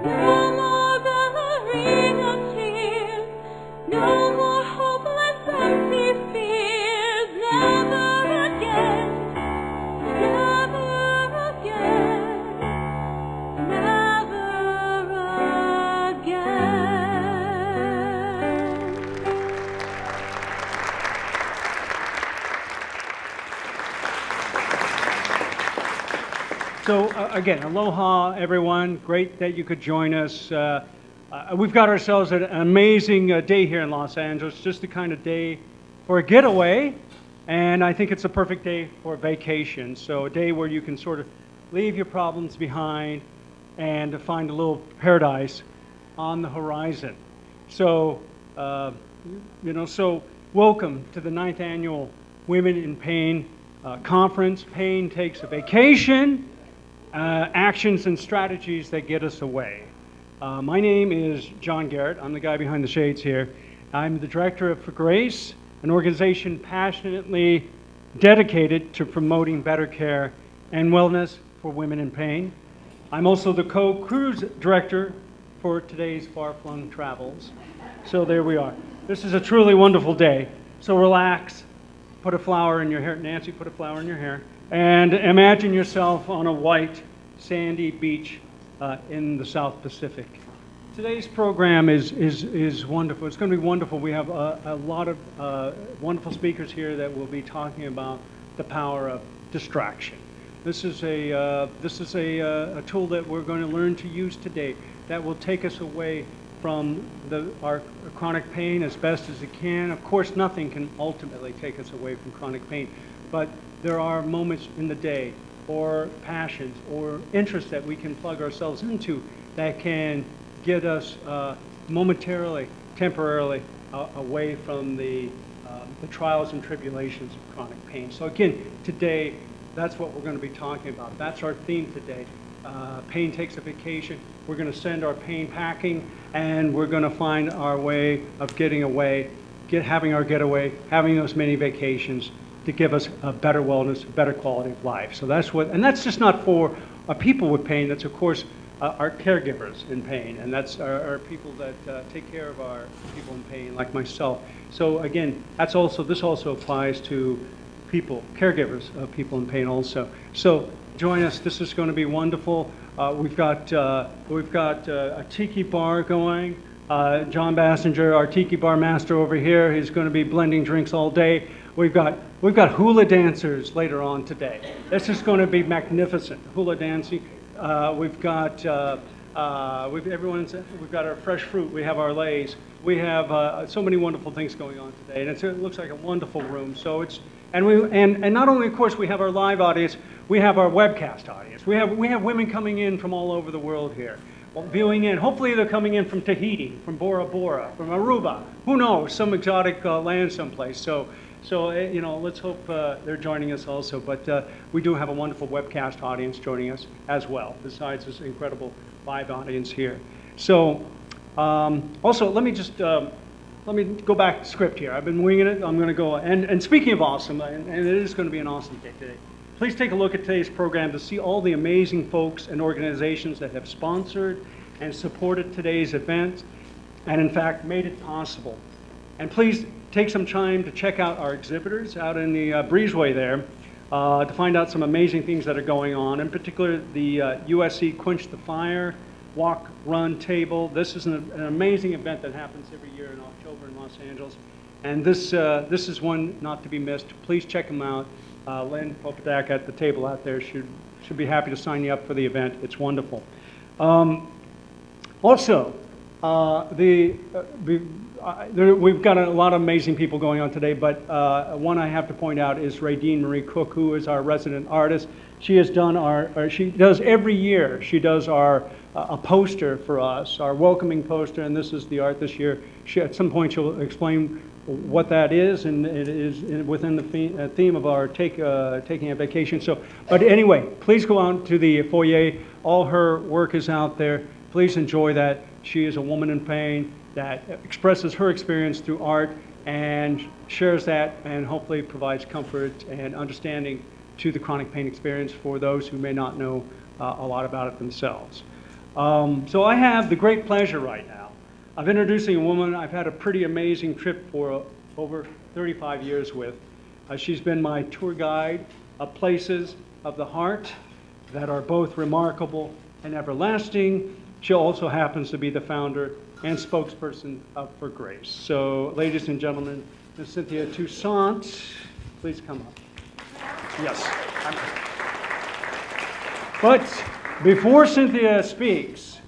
No more gathering of tears, no more hopeless empty fears. Never again, never again, never again. So again, aloha everyone. Great that you could join us. We've got ourselves an amazing day here in Los Angeles, just the kind of day for a getaway, and I think it's a perfect day for a vacation. So a day where you can sort of leave your problems behind and to find a little paradise on the horizon. So, so welcome to the 9th Annual Women in Pain Conference. Pain takes a vacation. Actions and strategies that get us away. My name is John Garrett. I'm the guy behind the shades here. I'm the director of For Grace, an organization passionately dedicated to promoting better care and wellness for women in pain. I'm also the co-cruise director for today's far-flung travels. So there we are. This is a truly wonderful day. So relax, put a flower in your hair. Nancy, put a flower in your hair. And imagine yourself on a white, sandy beach in the South Pacific. Today's program is wonderful. It's going to be wonderful. We have a lot of wonderful speakers here that will be talking about the power of distraction. This is a tool that we're going to learn to use today that will take us away from our chronic pain as best as it can. Of course, nothing can ultimately take us away from chronic pain, but there are moments in the day or passions or interests that we can plug ourselves into that can get us momentarily, temporarily away from the trials and tribulations of chronic pain. So again, today, that's what we're going to be talking about. That's our theme today. Pain takes a vacation. We're going to send our pain packing, and we're going to find our way of getting away, having our getaway, having those many vacations to give us a better wellness, a better quality of life. So that's what, and that's just not for people with pain. That's of course our caregivers in pain, and that's our people that take care of our people in pain, like myself. So again, this also applies to people, caregivers of people in pain also. So join us. This is going to be wonderful. We've got a tiki bar going. John Bassinger, our tiki bar master over here, he's going to be blending drinks all day. We've got hula dancers later on today. This is going to be magnificent. Hula dancing. We've got our fresh fruit. We have our lays. We have so many wonderful things going on today, and it looks like a wonderful room. So it's and not only, of course, we have our live audience. We have our webcast audience. We have women coming in from all over the world here, viewing in. Hopefully they're coming in from Tahiti, from Bora Bora, from Aruba. Who knows? Some exotic land someplace. So let's hope they're joining us also. But we do have a wonderful webcast audience joining us as well, besides this incredible live audience here. So also, let me go back to script here. I've been winging it. I'm going to go. And speaking of awesome, and it is going to be an awesome day today. Please take a look at today's program to see all the amazing folks and organizations that have sponsored and supported today's event, and in fact made it possible. And please take some time to check out our exhibitors out in the breezeway there to find out some amazing things that are going on. In particular, the USC Quench the Fire Walk, Run Table. This is an amazing event that happens every year in October in Los Angeles. And this is one not to be missed. Please check them out. Lynn Popadak at the table out there should be happy to sign you up for the event. It's wonderful. Also, we've got a lot of amazing people going on today, but one I have to point out is Radine Marie Cook, who is our resident artist. She has done she does every year, she does a poster for us, our welcoming poster, and this is the art this year. At some point she'll explain what that is, and it is within the theme of our taking a vacation. So, but anyway, please go out to the foyer. All her work is out there. Please enjoy that. She is a woman in pain that expresses her experience through art and shares that, and hopefully provides comfort and understanding to the chronic pain experience for those who may not know a lot about it themselves. So I have the great pleasure right now of introducing a woman I've had a pretty amazing trip for over 35 years with. She's been my tour guide of places of the heart that are both remarkable and everlasting. She also happens to be the founder and spokesperson for Grace. So, ladies and gentlemen, Ms. Cynthia Toussaint, please come up. Yes. But before Cynthia speaks,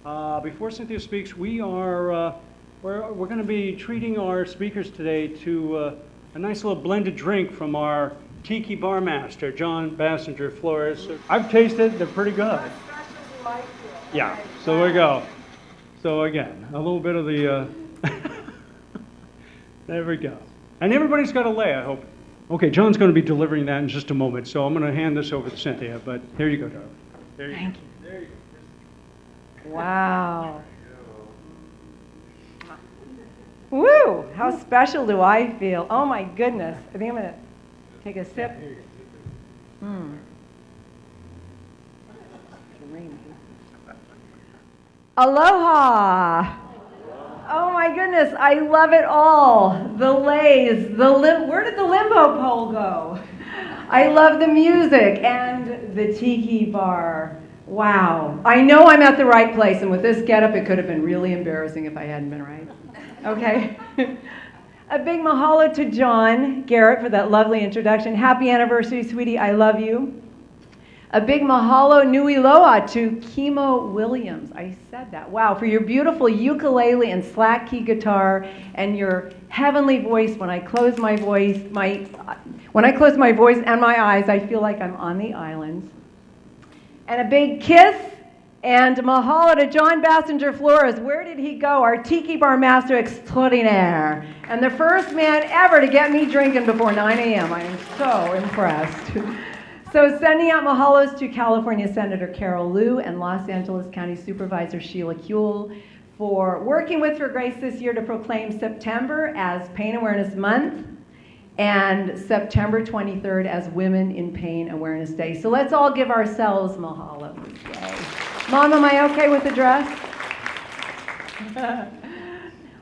we are we're going to be treating our speakers today to a nice little blended drink from our Tiki bar master, John Bassinger Flores. I've tasted; they're pretty good. Yeah. So there we go. So again, a little bit of the. There we go. And everybody's got a lay, I hope. Okay, John's going to be delivering that in just a moment, so I'm going to hand this over to Cynthia. But here you go, darling. There you Thank go. you. There you go. Wow. Woo! How special do I feel? Oh my goodness. I think I'm going to take a sip. Aloha! Oh my goodness, I love it all. The lays, where did the limbo pole go? I love the music and the tiki bar. Wow. I know I'm at the right place, and with this getup, it could have been really embarrassing if I hadn't been right. Okay. A big mahalo to John Garrett for that lovely introduction. Happy anniversary, sweetie. I love you. A big mahalo nui loa to Kimo Williams. I said that. Wow, for your beautiful ukulele and slack key guitar and your heavenly voice. When I close my voice, when I close my voice and my eyes, I feel like I'm on the islands. And a big kiss and mahalo to John Bassinger Flores. Where did he go? Our tiki bar master extraordinaire. And the first man ever to get me drinking before 9 a.m. I am so impressed. So sending out mahalos to California Senator Carol Liu and Los Angeles County Supervisor Sheila Kuehl for working with For Grace this year to proclaim September as Pain Awareness Month and September 23rd as Women in Pain Awareness Day. So let's all give ourselves mahalo this day. Mom, am I okay with the dress?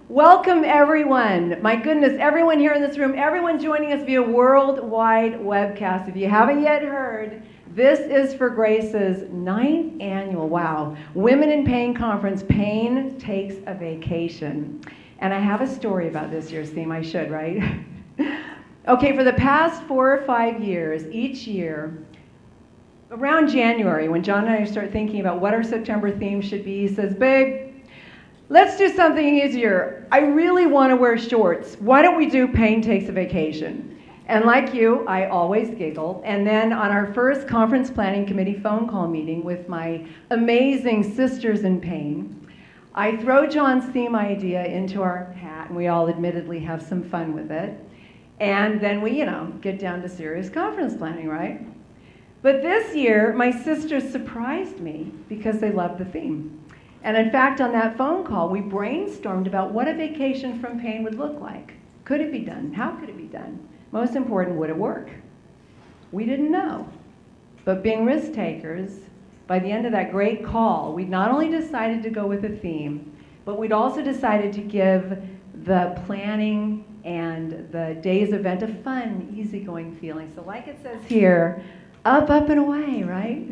Welcome, everyone. My goodness, everyone here in this room, everyone joining us via worldwide webcast. If you haven't yet heard, this is For Grace's 9th annual, Women in Pain Conference, Pain Takes a Vacation. And I have a story about this year's theme. I should, right? Okay, for the past 4 or 5 years, each year, around January, when John and I start thinking about what our September theme should be, he says, babe, let's do something easier. I really want to wear shorts. Why don't we do Pain Takes a Vacation? And like you, I always giggle. And then on our first conference planning committee phone call meeting with my amazing sisters in pain, I throw John's theme idea into our hat, and we all admittedly have some fun with it. And then we, get down to serious conference planning, right? But this year, my sisters surprised me because they loved the theme. And in fact, on that phone call, we brainstormed about what a vacation from pain would look like. Could it be done? How could it be done? Most important, would it work? We didn't know. But being risk takers, by the end of that great call, we'd not only decided to go with a theme, but we'd also decided to give the planning and the day's event a fun, easygoing feeling. So like it says here, up, and away, right?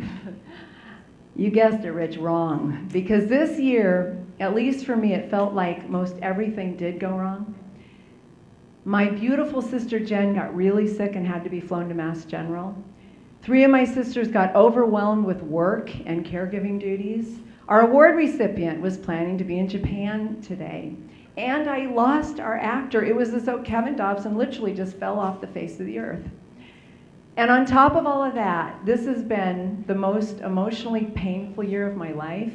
You guessed it, Rich, wrong. Because this year, at least for me, it felt like most everything did go wrong. My beautiful sister Jen got really sick and had to be flown to Mass General. 3 of my sisters got overwhelmed with work and caregiving duties. Our award recipient was planning to be in Japan today. And I lost our actor. It was as though Kevin Dobson literally just fell off the face of the earth. And on top of all of that, this has been the most emotionally painful year of my life.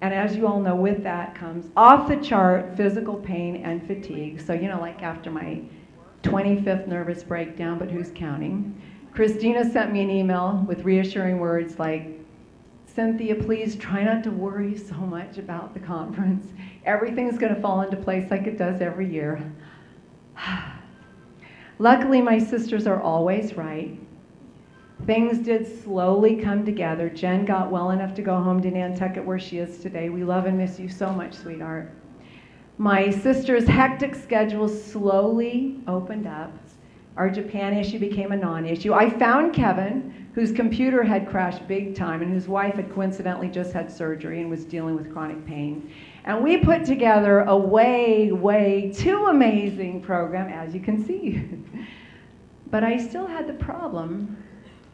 And as you all know, with that comes off the chart physical pain and fatigue. So, like after my 25th nervous breakdown, but who's counting? Christina sent me an email with reassuring words like, Cynthia, please try not to worry so much about the conference. Everything's going to fall into place like it does every year. Luckily, my sisters are always right. Things did slowly come together. Jen got well enough to go home to Nantucket where she is today. We love and miss you so much, sweetheart. My sister's hectic schedule slowly opened up. Our Japan issue became a non-issue. I found Kevin, whose computer had crashed big time and whose wife had coincidentally just had surgery and was dealing with chronic pain. And we put together a way too amazing program, as you can see. But I still had the problem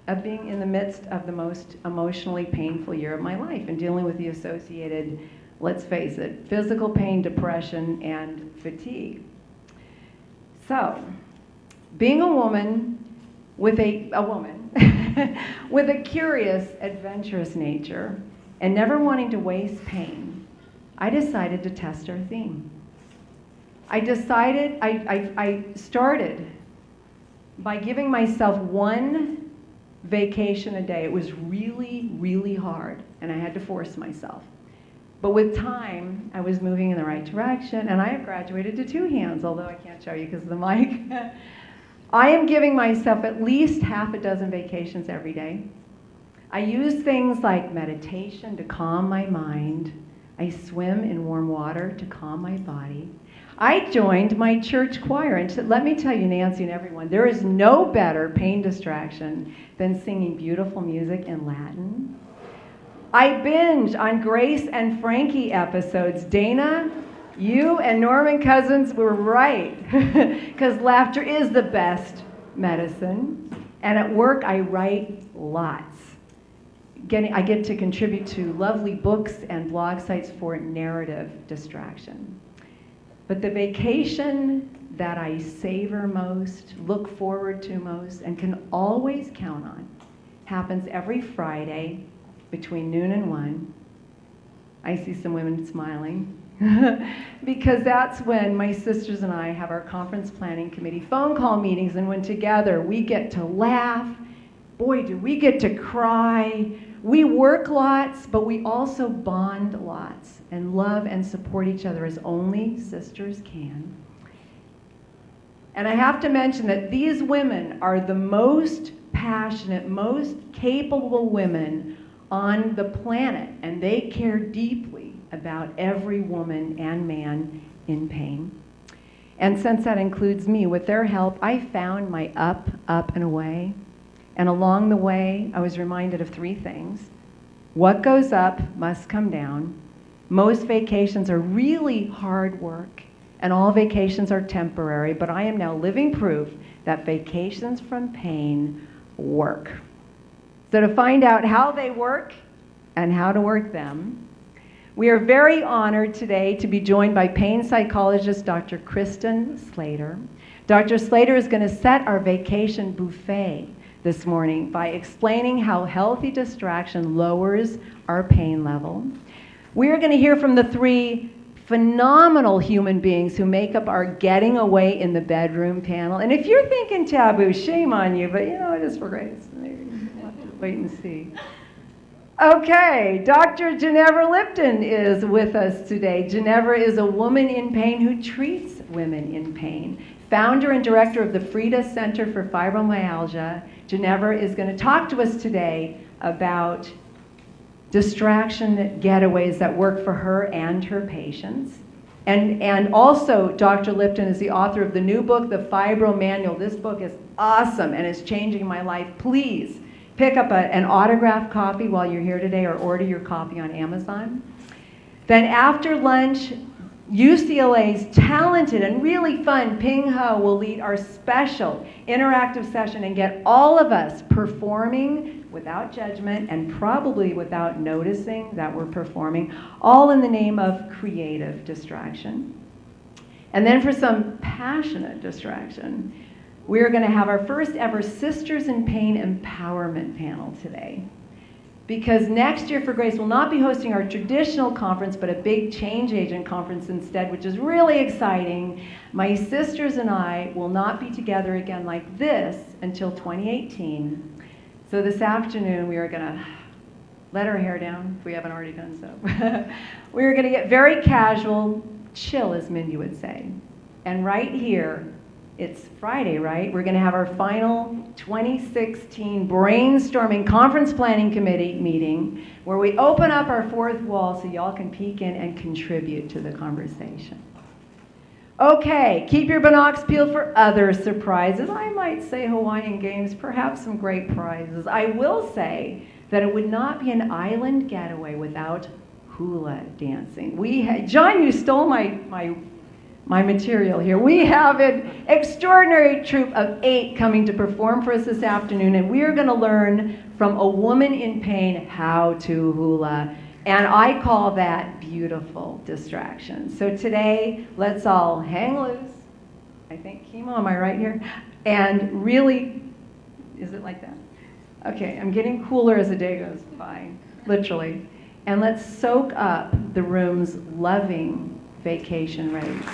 of being in the midst of the most emotionally painful year of my life and dealing with the associated, let's face it, physical pain, depression, and fatigue. So, being a woman with a woman with a curious, adventurous nature and never wanting to waste pain, I decided to test our theme. I started by giving myself one vacation a day. It was really hard, and I had to force myself. But with time, I was moving in the right direction, and I have graduated to 2 hands, although I can't show you because of the mic. I am giving myself at least half a dozen vacations every day. I use things like meditation to calm my mind. I swim in warm water to calm my body. I joined my church choir, and let me tell you, Nancy and everyone, there is no better pain distraction than singing beautiful music in Latin. I binge on Grace and Frankie episodes. Dana, you and Norman Cousins were right, because laughter is the best medicine. And at work, I write lots. I get to contribute to lovely books and blog sites for narrative distraction. But the vacation that I savor most, look forward to most, and can always count on happens every Friday between noon and 1. I see some women smiling. Because that's when my sisters and I have our conference planning committee phone call meetings, and when together we get to laugh, boy, do we get to cry. We work lots, but we also bond lots and love and support each other as only sisters can. And I have to mention that these women are the most passionate, most capable women on the planet, and they care deeply about every woman and man in pain. And since that includes me, with their help, I found my up, and away. And along the way, I was reminded of 3 things. What goes up must come down. Most vacations are really hard work, and all vacations are temporary, but I am now living proof that vacations from pain work. So to find out how they work and how to work them, we are very honored today to be joined by pain psychologist Dr. Kristen Slater. Dr. Slater is going to set our vacation buffet this morning by explaining how healthy distraction lowers our pain level. We are going to hear from the 3 phenomenal human beings who make up our Getting Away in the Bedroom panel. And if you're thinking taboo, shame on you, but you know, it is for grace. Maybe we'll have to wait and see. Okay, Dr. Ginevra Lipton is with us today. Ginevra is a woman in pain who treats women in pain. Founder and director of the Frida Center for Fibromyalgia, Ginevra is going to talk to us today about distraction getaways that work for her and her patients. And also, Dr. Lipton is the author of the new book, The Fibro Manual. This book is awesome and is changing my life. Please pick up an autographed copy while you're here today, or order your copy on Amazon. Then after lunch, UCLA's talented and really fun Ping Ho will lead our special interactive session and get all of us performing without judgment and probably without noticing that we're performing, all in the name of creative distraction. And then for some passionate distraction, we're going to have our first ever Sisters in Pain Empowerment panel today. Because next year For Grace will not be hosting our traditional conference, but a big change agent conference instead, which is really exciting. My sisters and I will not be together again like this until 2018. So this afternoon we are going to let our hair down, if we haven't already done so. We're going to get very casual, chill as Mindy would say. And right here It's Friday, right? We're going to have our final 2016 brainstorming conference planning committee meeting where we open up our fourth wall so y'all can peek in and contribute to the conversation. Okay, keep your binocs peeled for other surprises. I might say Hawaiian Games, perhaps some great prizes. I will say that it would not be an island getaway without hula dancing. John, you stole my material here. We have an extraordinary troupe of 8 coming to perform for us this afternoon, and we are going to learn from a woman in pain how to hula. And I call that beautiful distraction. So today, let's all hang loose. I think, Kimo, am I right here? And really, is it like that? Okay, I'm getting cooler as the day goes by, literally. And let's soak up the room's loving vacation rays.